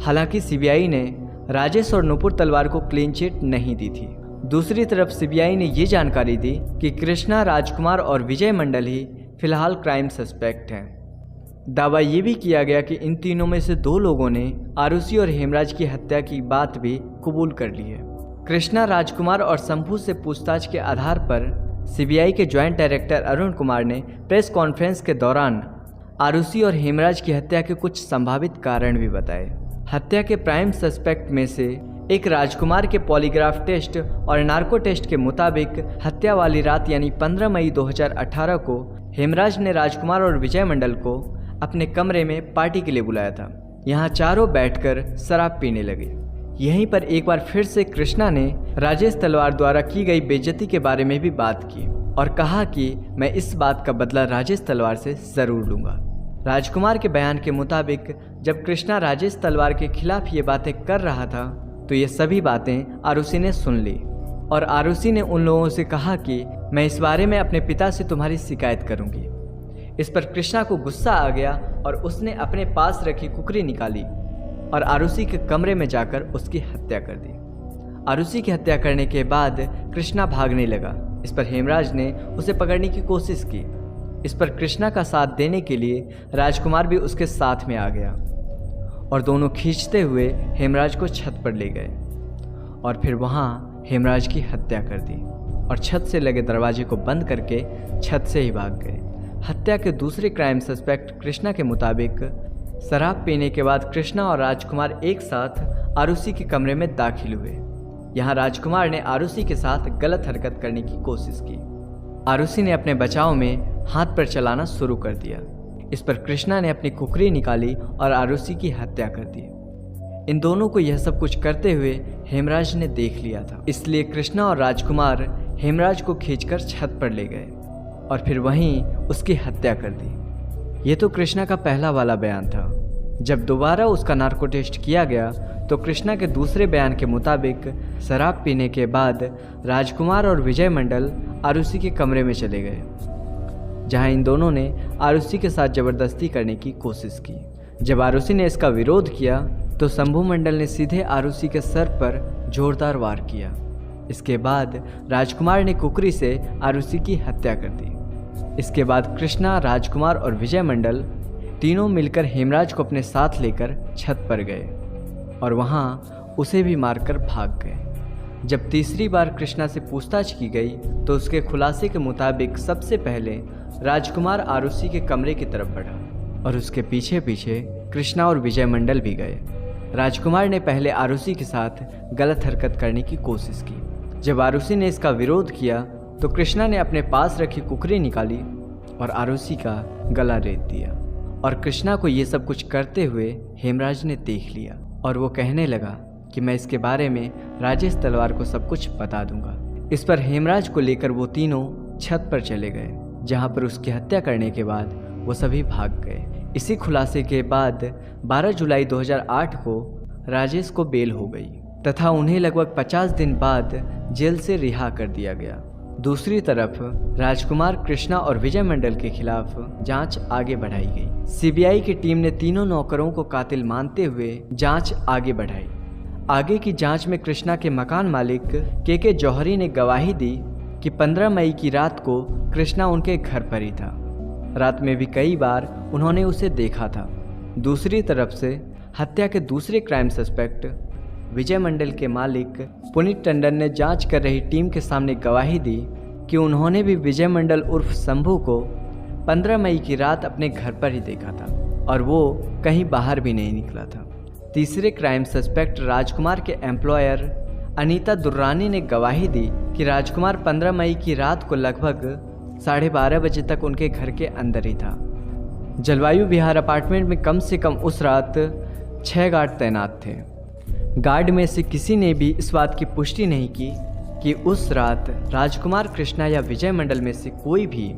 हालांकि सीबीआई ने राजेश और नुपुर तलवार को क्लीन चिट नहीं दी थी। दूसरी तरफ सीबीआई ने ये जानकारी दी कि कृष्णा, राजकुमार और विजय मंडल ही फिलहाल क्राइम सस्पेक्ट हैं। दावा ये भी किया गया कि इन तीनों में से 2 लोगों ने आरुषि और हेमराज की हत्या की बात भी कबूल कर ली है। कृष्णा, राजकुमार और शंभू से पूछताछ के आधार पर सीबीआई के ज्वाइंट डायरेक्टर अरुण कुमार ने प्रेस कॉन्फ्रेंस के दौरान आरुषि और हेमराज की हत्या के कुछ संभावित कारण भी बताए। हत्या के प्राइम सस्पेक्ट में से एक राजकुमार के पॉलीग्राफ टेस्ट और नार्को टेस्ट के मुताबिक हत्या वाली रात यानी 15 मई 2018 को हेमराज ने राजकुमार और विजय मंडल को अपने कमरे में पार्टी के लिए बुलाया था। यहाँ चारों बैठकर शराब पीने लगे। यहीं पर एक बार फिर से कृष्णा ने राजेश तलवार द्वारा की गई बेइज्जती के बारे में भी बात की और कहा कि मैं इस बात का बदला राजेश तलवार से ज़रूर लूँगा। राजकुमार के बयान के मुताबिक जब कृष्णा राजेश तलवार के खिलाफ ये बातें कर रहा था तो ये सभी बातें आरुषि ने सुन ली और आरुषि ने उन लोगों से कहा कि मैं इस बारे में अपने पिता से तुम्हारी शिकायत करूँगी। इस पर कृष्णा को गुस्सा आ गया और उसने अपने पास रखी कुकरी निकाली और आरुषि के कमरे में जाकर उसकी हत्या कर दी। आरुषि की हत्या करने के बाद कृष्णा भागने लगा। इस पर हेमराज ने उसे पकड़ने की कोशिश की। इस पर कृष्णा का साथ देने के लिए राजकुमार भी उसके साथ में आ गया और दोनों खींचते हुए हेमराज को छत पर ले गए और फिर वहाँ हेमराज की हत्या कर दी और छत से लगे दरवाजे को बंद करके छत से ही भाग गए। हत्या के दूसरे क्राइम सस्पेक्ट कृष्णा के मुताबिक शराब पीने के बाद कृष्णा और राजकुमार एक साथ आरुषि के कमरे में दाखिल हुए। यहाँ राजकुमार ने आरुषि के साथ गलत हरकत करने की कोशिश की। आरुषि ने अपने बचाव में हाथ पर चलाना शुरू कर दिया। इस पर कृष्णा ने अपनी कुकरी निकाली और आरुषि की हत्या कर दी। इन दोनों को यह सब कुछ करते हुए हेमराज ने देख लिया था, इसलिए कृष्णा और राजकुमार हेमराज को खींचकर छत पर ले गए और फिर वहीं उसकी हत्या कर दी। ये तो कृष्णा का पहला वाला बयान था। जब दोबारा उसका नार्को टेस्ट किया गया तो कृष्णा के दूसरे बयान के मुताबिक शराब पीने के बाद राजकुमार और विजय मंडल आरुषि के कमरे में चले गए, जहां इन दोनों ने आरुषि के साथ ज़बरदस्ती करने की कोशिश की। जब आरुषि ने इसका विरोध किया तो शंभू मंडल ने सीधे आरुषि के सर पर जोरदार वार किया। इसके बाद राजकुमार ने कुकरी से आरुषि की हत्या कर दी। इसके बाद कृष्णा, राजकुमार और विजय मंडल तीनों मिलकर हेमराज को अपने साथ लेकर छत पर गए और वहाँ उसे भी मारकर भाग गए। जब तीसरी बार कृष्णा से पूछताछ की गई तो उसके खुलासे के मुताबिक सबसे पहले राजकुमार आरुषि के कमरे की तरफ बढ़ा और उसके पीछे पीछे कृष्णा और विजय मंडल भी गए। राजकुमार ने पहले आरुषि के साथ गलत हरकत करने की कोशिश की। जब आरुषि ने इसका विरोध किया तो कृष्णा ने अपने पास रखी कुकरी निकाली और आरुषि का गला रेत दिया। और कृष्णा को ये सब कुछ करते हुए हेमराज ने देख लिया और वो कहने लगा कि मैं इसके बारे में राजेश तलवार को सब कुछ बता दूंगा। इस पर हेमराज को लेकर वो तीनों छत पर चले गए, जहां पर उसकी हत्या करने के बाद वो सभी भाग गए। इसी खुलासे के बाद 12 जुलाई 2008 को राजेश को बेल हो गई तथा उन्हें लगभग 50 दिन बाद जेल से रिहा कर दिया गया। दूसरी तरफ राजकुमार, कृष्णा और विजय मंडल के खिलाफ जांच आगे बढ़ाई गई। सीबीआई की टीम ने तीनों नौकरों को कातिल मानते हुए जांच आगे बढ़ाई। आगे की जांच में कृष्णा के मकान मालिक के जौहरी ने गवाही दी कि 15 मई की रात को कृष्णा उनके घर पर ही था। रात में भी कई बार उन्होंने उसे देखा था। दूसरी तरफ से हत्या के दूसरे क्राइम सस्पेक्ट विजय मंडल के मालिक पुनीत टंडन ने जांच कर रही टीम के सामने गवाही दी कि उन्होंने भी विजय मंडल उर्फ शंभू को 15 मई की रात अपने घर पर ही देखा था और वो कहीं बाहर भी नहीं निकला था। तीसरे क्राइम सस्पेक्ट राजकुमार के एम्प्लॉयर अनीता दुर्रानी ने गवाही दी कि राजकुमार 15 मई की रात को लगभग 12:30 बजे तक उनके घर के अंदर ही था। जलवायु विहार अपार्टमेंट में कम से कम उस रात 6 गार्ड तैनात थे। गार्ड में से किसी ने भी इस बात की पुष्टि नहीं की कि उस रात राजकुमार, कृष्णा या विजय मंडल में से कोई भी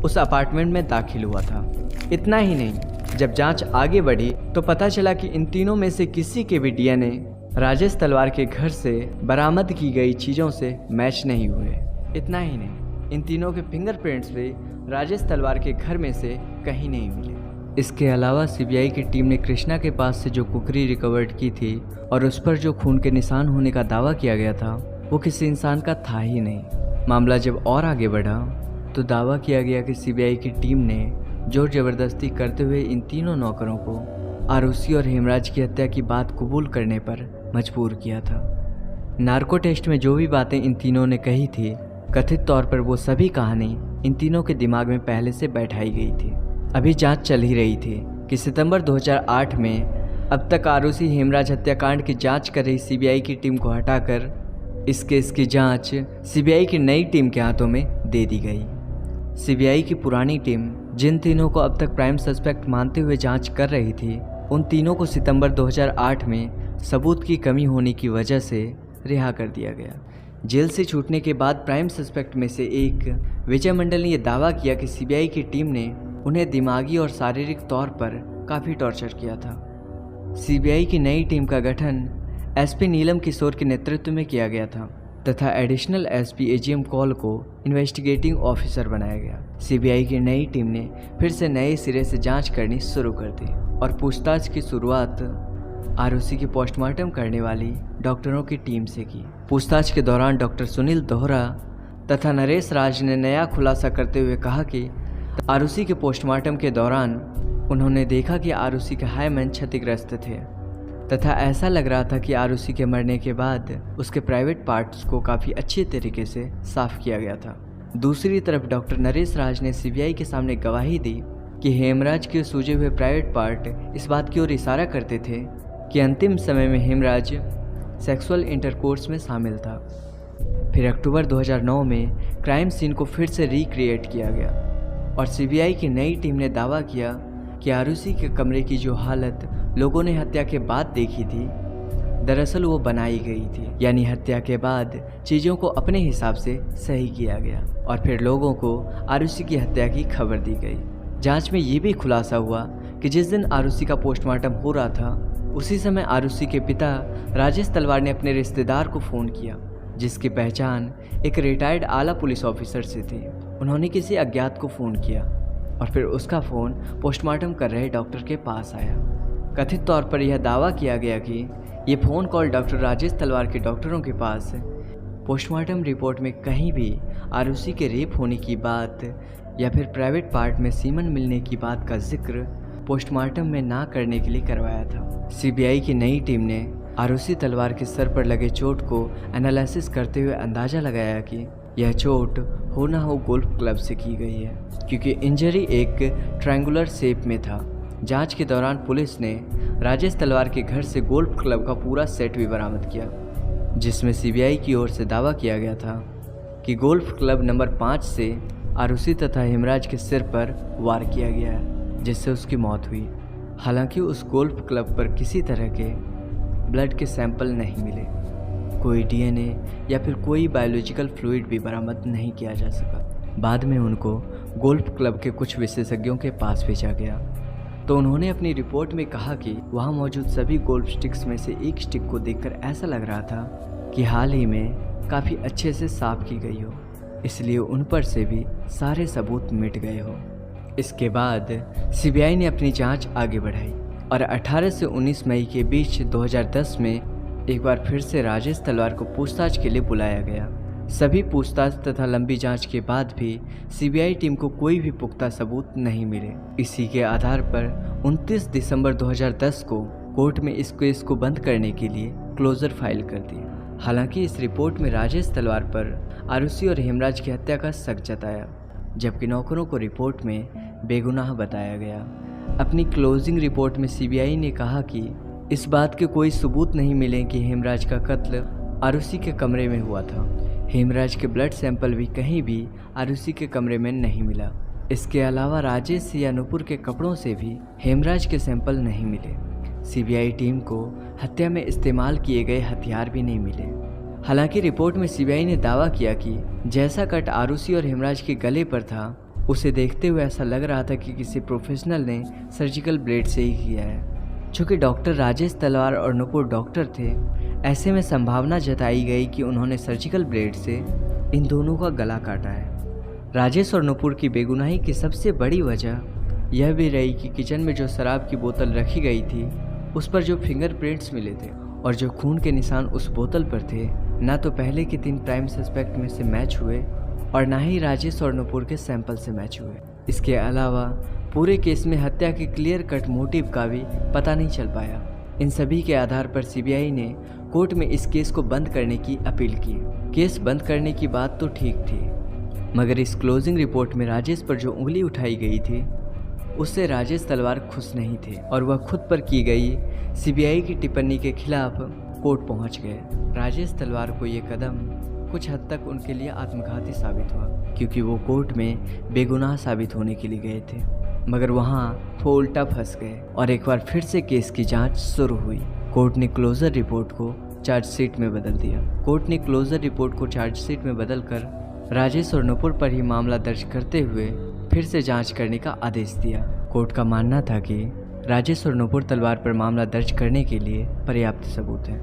उस अपार्टमेंट में दाखिल हुआ था। इतना ही नहीं, जब जांच आगे बढ़ी तो पता चला कि इन तीनों में से किसी के भी डीएनए राजेश तलवार के घर से बरामद की गई चीज़ों से मैच नहीं हुए। इतना ही नहीं, इन तीनों के फिंगरप्रिंट्स भी राजेश तलवार के घर में से कहीं नहीं मिले। इसके अलावा सीबीआई की टीम ने कृष्णा के पास से जो कुकरी रिकवर्ड की थी और उस पर जो खून के निशान होने का दावा किया गया था वो किसी इंसान का था ही नहीं। मामला जब और आगे बढ़ा तो दावा किया गया कि सीबीआई की टीम ने जोर जबरदस्ती करते हुए इन तीनों नौकरों को आरुषि और हेमराज की हत्या की बात कबूल करने पर मजबूर किया था। नार्को टेस्ट में जो भी बातें इन तीनों ने कही थी, कथित तौर पर वो सभी कहानी इन तीनों के दिमाग में पहले से बैठाई गई थी। अभी जांच चल ही रही थी कि सितंबर 2008 में अब तक आरुषि हेमराज हत्याकांड की जांच कर रही सीबीआई की टीम को हटाकर इस केस की जांच सीबीआई की नई टीम के हाथों में दे दी गई। सीबीआई की पुरानी टीम जिन तीनों को अब तक प्राइम सस्पेक्ट मानते हुए जांच कर रही थी, उन तीनों को सितंबर 2008 में सबूत की कमी होने की वजह से रिहा कर दिया गया। जेल से छूटने के बाद प्राइम सस्पेक्ट में से एक विजय मंडल ने यह दावा किया कि सीबीआई की टीम ने उन्हें दिमागी और शारीरिक तौर पर काफ़ी टॉर्चर किया था। सीबीआई की नई टीम का गठन एसपी नीलम किशोर के नेतृत्व में किया गया था तथा एडिशनल एसपी एजीएम कॉल को इन्वेस्टिगेटिंग ऑफिसर बनाया गया। सीबीआई की नई टीम ने फिर से नए सिरे से जांच करनी शुरू कर दी और पूछताछ की शुरुआत आरुषि की पोस्टमार्टम करने वाली डॉक्टरों की टीम से की। पूछताछ के दौरान डॉक्टर सुनील दोहरा तथा नरेश राज ने नया खुलासा करते हुए कहा कि आरुषि के पोस्टमार्टम के दौरान उन्होंने देखा कि आरुषि के हाइमेन क्षतिग्रस्त थे तथा ऐसा लग रहा था कि आरुषि के मरने के बाद उसके प्राइवेट पार्ट्स को काफ़ी अच्छे तरीके से साफ किया गया था। दूसरी तरफ डॉक्टर नरेश राज ने सीबीआई के सामने गवाही दी कि हेमराज के सूजे हुए प्राइवेट पार्ट इस बात की ओर इशारा करते थे कि अंतिम समय में हेमराज सेक्सुअल इंटरकोर्स में शामिल था। फिर अक्टूबर 2009 में क्राइम सीन को फिर से रिक्रिएट किया गया और सीबीआई की नई टीम ने दावा किया कि आरुषि के कमरे की जो हालत लोगों ने हत्या के बाद देखी थी, दरअसल वो बनाई गई थी। यानी हत्या के बाद चीज़ों को अपने हिसाब से सही किया गया और फिर लोगों को आरुषि की हत्या की खबर दी गई। जांच में ये भी खुलासा हुआ कि जिस दिन आरुषि का पोस्टमार्टम हो रहा था उसी समय आरुषि के पिता राजेश तलवार ने अपने रिश्तेदार को फ़ोन किया जिसकी पहचान एक रिटायर्ड आला पुलिस ऑफिसर से थी। उन्होंने किसी अज्ञात को फ़ोन किया और फिर उसका फ़ोन पोस्टमार्टम कर रहे डॉक्टर के पास आया। कथित तौर पर यह दावा किया गया कि ये फ़ोन कॉल डॉक्टर राजेश तलवार के डॉक्टरों के पास पोस्टमार्टम रिपोर्ट में कहीं भी आरुषि के रेप होने की बात या फिर प्राइवेट पार्ट में सीमन मिलने की बात का जिक्र पोस्टमार्टम में ना करने के लिए करवाया था। सीबीआई की नई टीम ने आरुषि तलवार के सर पर लगे चोट को एनालिसिस करते हुए अंदाज़ा लगाया कि यह चोट हो ना हो गोल्फ क्लब से की गई है, क्योंकि इंजरी एक ट्रायंगुलर शेप में था। जांच के दौरान पुलिस ने राजेश तलवार के घर से गोल्फ क्लब का पूरा सेट भी बरामद किया, जिसमें सीबीआई की ओर से दावा किया गया था कि गोल्फ क्लब नंबर 5 से आरुषि तथा हेमराज के सिर पर वार किया गया है, जिससे उसकी मौत हुई। हालांकि उस गोल्फ क्लब पर किसी तरह के ब्लड के सैंपल नहीं मिले, कोई डीएनए या फिर कोई बायोलॉजिकल फ्लूइड भी बरामद नहीं किया जा सका। बाद में उनको गोल्फ क्लब के कुछ विशेषज्ञों के पास भेजा गया, तो उन्होंने अपनी रिपोर्ट में कहा कि वहाँ मौजूद सभी गोल्फ स्टिक्स में से एक स्टिक को देखकर ऐसा लग रहा था कि हाल ही में काफ़ी अच्छे से साफ की गई हो, इसलिए उन पर से भी सारे सबूत मिट गए हो। इसके बाद सीबीआई ने अपनी जांच आगे बढ़ाई और 18 से 19 मई के बीच 2010 में एक बार फिर से राजेश तलवार को पूछताछ के लिए बुलाया गया। सभी पूछताछ तथा लंबी जांच के बाद भी सीबीआई टीम को कोई भी पुख्ता सबूत नहीं मिले। इसी के आधार पर 29 दिसंबर 2010 को कोर्ट में इस केस को बंद करने के लिए क्लोजर फाइल कर दिया। हालांकि इस रिपोर्ट में राजेश तलवार पर आरुषि और हेमराज की हत्या का शक जताया, जबकि नौकरों को रिपोर्ट में बेगुनाह बताया गया। अपनी क्लोजिंग रिपोर्ट में सीबीआई ने कहा कि इस बात के कोई सबूत नहीं मिले कि हेमराज का कत्ल आरुषि के कमरे में हुआ था। हेमराज के ब्लड सैंपल भी कहीं भी आरुषि के कमरे में नहीं मिला। इसके अलावा राजेश या नुपुर के कपड़ों से भी हेमराज के सैंपल नहीं मिले। सीबीआई टीम को हत्या में इस्तेमाल किए गए हथियार भी नहीं मिले। हालांकि रिपोर्ट में सीबीआई ने दावा किया कि जैसा कट आरुषि और हेमराज के गले पर था, उसे देखते हुए ऐसा लग रहा था कि किसी प्रोफेशनल ने सर्जिकल ब्लेड से ही किया है। चूँकि डॉक्टर राजेश तलवार और नुपुर डॉक्टर थे, ऐसे में संभावना जताई गई कि उन्होंने सर्जिकल ब्लेड से इन दोनों का गला काटा है। राजेश और नुपुर की बेगुनाही की सबसे बड़ी वजह यह भी रही कि किचन में जो शराब की बोतल रखी गई थी, उस पर जो फिंगरप्रिंट्स मिले थे और जो खून के निशान उस बोतल पर थे, ना तो पहले के 3 प्राइम सस्पेक्ट में से मैच हुए और ना ही राजेश और नुपुर के सैंपल से मैच हुए। इसके अलावा पूरे केस में हत्या के क्लियर कट मोटिव का भी पता नहीं चल पाया। इन सभी के आधार पर सीबीआई ने कोर्ट में इस केस को बंद करने की अपील की। केस बंद करने की बात तो ठीक थी, मगर इस क्लोजिंग रिपोर्ट में राजेश पर जो उंगली उठाई गई थी, उससे राजेश तलवार खुश नहीं थे और वह खुद पर की गई सीबीआई की टिप्पणी के खिलाफ कोर्ट पहुंच गए। राजेश तलवार को ये कदम कुछ हद तक उनके लिए आत्मघाती साबित हुआ, क्योंकि वो कोर्ट में बेगुनाह साबित होने के लिए गए थे, मगर वहाँ वो उल्टा फंस गए और एक बार फिर से केस की जांच शुरू हुई। कोर्ट ने क्लोजर रिपोर्ट को चार्जशीट में बदल दिया। कोर्ट ने क्लोजर रिपोर्ट को चार्जशीट में बदलकर राजेश और नुपुर पर ही मामला दर्ज करते हुए फिर से जांच करने का आदेश दिया। कोर्ट का मानना था कि राजेश और नुपुर तलवार पर मामला दर्ज करने के लिए पर्याप्त सबूत है।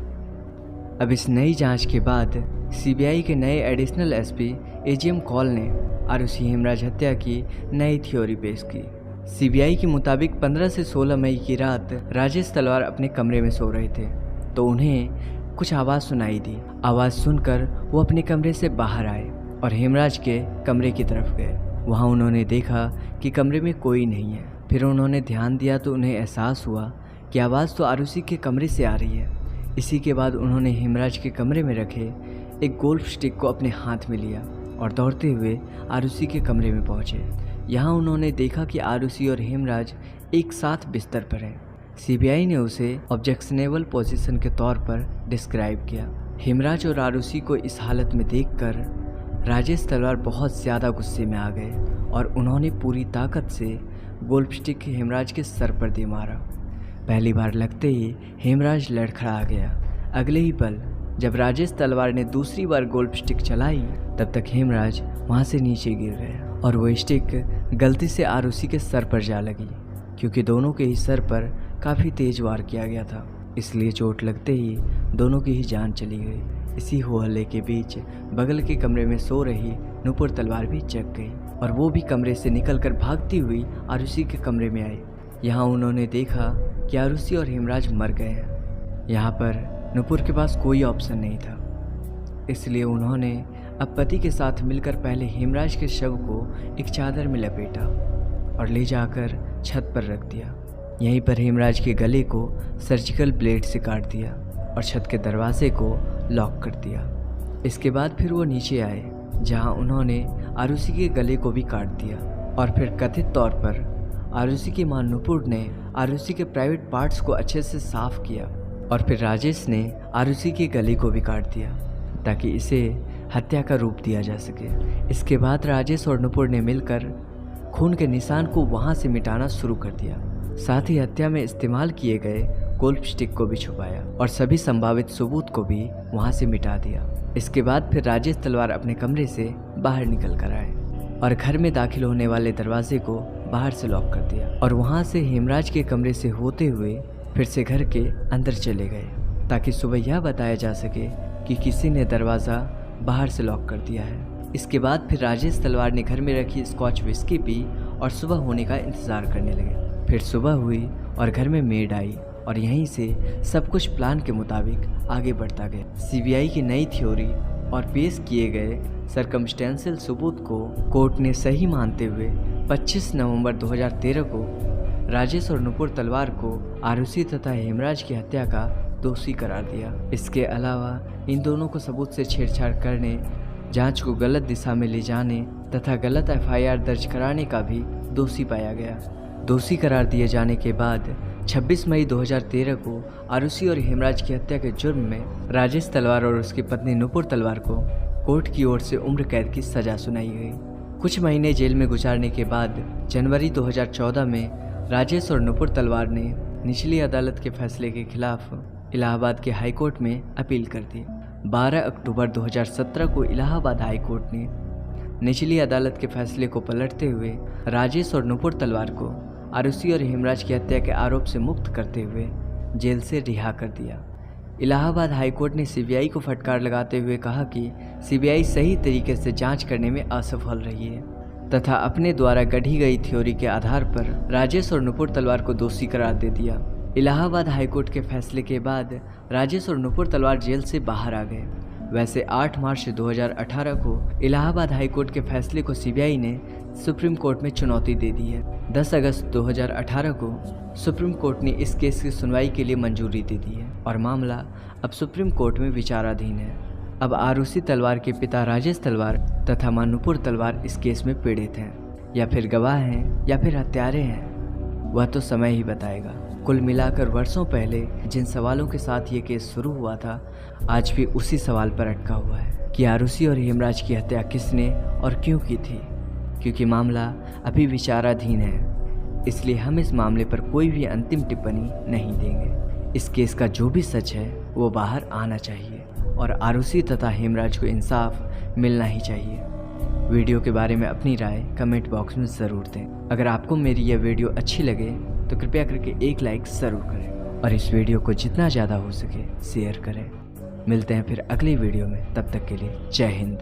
अब इस नई जांच के बाद सीबीआई के नए एडिशनल एसपी एजीएम कॉल ने आरुषि हेमराज हत्या की नई थ्योरी पेश की। सीबीआई के मुताबिक 15 से 16 मई की रात राजेश तलवार अपने कमरे में सो रहे थे, तो उन्हें कुछ आवाज़ सुनाई दी। आवाज़ सुनकर वो अपने कमरे से बाहर आए और हेमराज के कमरे की तरफ गए। वहाँ उन्होंने देखा कि कमरे में कोई नहीं है। फिर उन्होंने ध्यान दिया तो उन्हें एहसास हुआ कि आवाज़ तो आरुषि के कमरे से आ रही है। इसी के बाद उन्होंने हेमराज के कमरे में रखे एक गोल्फ स्टिक को अपने हाथ में लिया और दौड़ते हुए आरुषि के कमरे में पहुंचे। यहाँ उन्होंने देखा कि आरुषि और हेमराज एक साथ बिस्तर पर हैं। सीबीआई ने उसे ऑब्जेक्शनेबल पोजीशन के तौर पर डिस्क्राइब किया। हेमराज और आरुषि को इस हालत में देखकर राजेश तलवार बहुत ज़्यादा गुस्से में आ गए और उन्होंने पूरी ताकत से गोल्फ स्टिक हेमराज के सर पर दे मारा। पहली बार लगते ही हेमराज लड़खड़ा गया। अगले ही पल जब राजेश तलवार ने दूसरी बार गोल्फ स्टिक चलाई, तब तक हेमराज वहाँ से नीचे गिर गया और वो स्टिक गलती से आरुषि के सर पर जा लगी, क्योंकि दोनों के ही सर पर काफ़ी तेज वार किया गया था। इसलिए चोट लगते ही दोनों की ही जान चली गई। इसी हो हल्ले के बीच बगल के कमरे में सो रही नुपुर तलवार भी जग गई और वो भी कमरे से निकलकर भागती हुई आरुषि के कमरे में आई। यहाँ उन्होंने देखा कि आरुषि और हेमराज मर गए हैं। यहाँ पर नुपुर के पास कोई ऑप्शन नहीं था, इसलिए उन्होंने अब पति के साथ मिलकर पहले हेमराज के शव को एक चादर में लपेटा और ले जाकर छत पर रख दिया। यहीं पर हेमराज के गले को सर्जिकल ब्लेड से काट दिया और छत के दरवाजे को लॉक कर दिया। इसके बाद फिर वो नीचे आए, जहां उन्होंने आरुषि के गले को भी काट दिया और फिर कथित तौर पर आरुषि की मां नुपुर ने आरुषि के प्राइवेट पार्ट्स को अच्छे से साफ किया और फिर राजेश ने आरुषि के गले को भी काट दिया ताकि इसे हत्या का रूप दिया जा सके। इसके बाद राजेश और नुपुर ने मिलकर खून के निशान को वहां से मिटाना शुरू कर दिया। साथ ही हत्या में इस्तेमाल किए गए गोल्फ स्टिक को भी छुपाया और सभी संभावित सबूत को भी वहां से मिटा दिया। इसके बाद फिर राजेश तलवार अपने कमरे से बाहर निकल कर आए और घर में दाखिल होने वाले दरवाजे को बाहर से लॉक कर दिया और वहां से हेमराज के कमरे से होते हुए फिर से घर के अंदर चले गए ताकि सुबह यह बताया जा सके कि किसी ने दरवाज़ा बाहर से लॉक कर दिया है। इसके बाद फिर राजेश तलवार ने घर में रखी स्कॉच विस्की पी और सुबह होने का इंतज़ार करने लगे। फिर सुबह हुई और घर में मेड आई और यहीं से सब कुछ प्लान के मुताबिक आगे बढ़ता गया। सीबीआई की नई थ्योरी और पेश किए गए सर्कमस्टेंशियल सबूत को कोर्ट ने सही मानते हुए 25 नवंबर 2013 को राजेश और नुपुर तलवार को आरुषि तथा हेमराज की हत्या का दोषी करार दिया। इसके अलावा इन दोनों को सबूत से छेड़छाड़ करने, जांच को गलत दिशा में ले जाने तथा गलत एफआईआर दर्ज कराने का भी दोषी पाया गया। दोषी करार दिए जाने के बाद 26 मई 2013 को आरुषि और हेमराज की हत्या के जुर्म में राजेश तलवार और उसकी पत्नी नुपुर तलवार को कोर्ट की ओर से उम्र कैद की सजा सुनाई गई। कुछ महीने जेल में गुजारने के बाद जनवरी 2014 में राजेश और नुपुर तलवार ने निचली अदालत के फैसले के खिलाफ इलाहाबाद के हाई कोर्ट में अपील कर दी। 12 अक्टूबर 2017 को इलाहाबाद हाई कोर्ट ने निचली अदालत के फैसले को पलटते हुए राजेश और नुपुर तलवार को आरुषि और हेमराज की हत्या के आरोप से मुक्त करते हुए जेल से रिहा कर दिया। इलाहाबाद हाई कोर्ट ने सीबीआई को फटकार लगाते हुए कहा कि सीबीआई सही तरीके से जांच करने में असफल रही है तथा अपने द्वारा गढ़ी गई थ्योरी के आधार पर राजेश और नुपुर तलवार को दोषी करार दे दिया। इलाहाबाद हाईकोर्ट के फैसले के बाद राजेश और नुपुर तलवार जेल से बाहर आ गए। वैसे 8 मार्च 2018 को इलाहाबाद हाईकोर्ट के फैसले को सीबीआई ने सुप्रीम कोर्ट में चुनौती दे दी है। 10 अगस्त 2018 को सुप्रीम कोर्ट ने इस केस की सुनवाई के लिए मंजूरी दे दी है और मामला अब सुप्रीम कोर्ट में विचाराधीन है। अब आरुषि तलवार के पिता राजेश तलवार तथा मां नुपुर तलवार इस केस में पीड़ित हैं, या फिर गवाह हैं या फिर हत्यारे हैं, वह तो समय ही बताएगा। कुल मिलाकर वर्षों पहले जिन सवालों के साथ ये केस शुरू हुआ था, आज भी उसी सवाल पर अटका हुआ है कि आरुषि और हेमराज की हत्या किसने और क्यों की थी। क्योंकि मामला अभी विचाराधीन है, इसलिए हम इस मामले पर कोई भी अंतिम टिप्पणी नहीं देंगे। इस केस का जो भी सच है वो बाहर आना चाहिए और आरुषि तथा हेमराज को इंसाफ मिलना ही चाहिए। वीडियो के बारे में अपनी राय कमेंट बॉक्स में ज़रूर दें। अगर आपको मेरी यह वीडियो अच्छी लगे तो कृपया करके एक लाइक ज़रूर करें और इस वीडियो को जितना ज़्यादा हो सके शेयर करें। मिलते हैं फिर अगली वीडियो में, तब तक के लिए जय हिंद।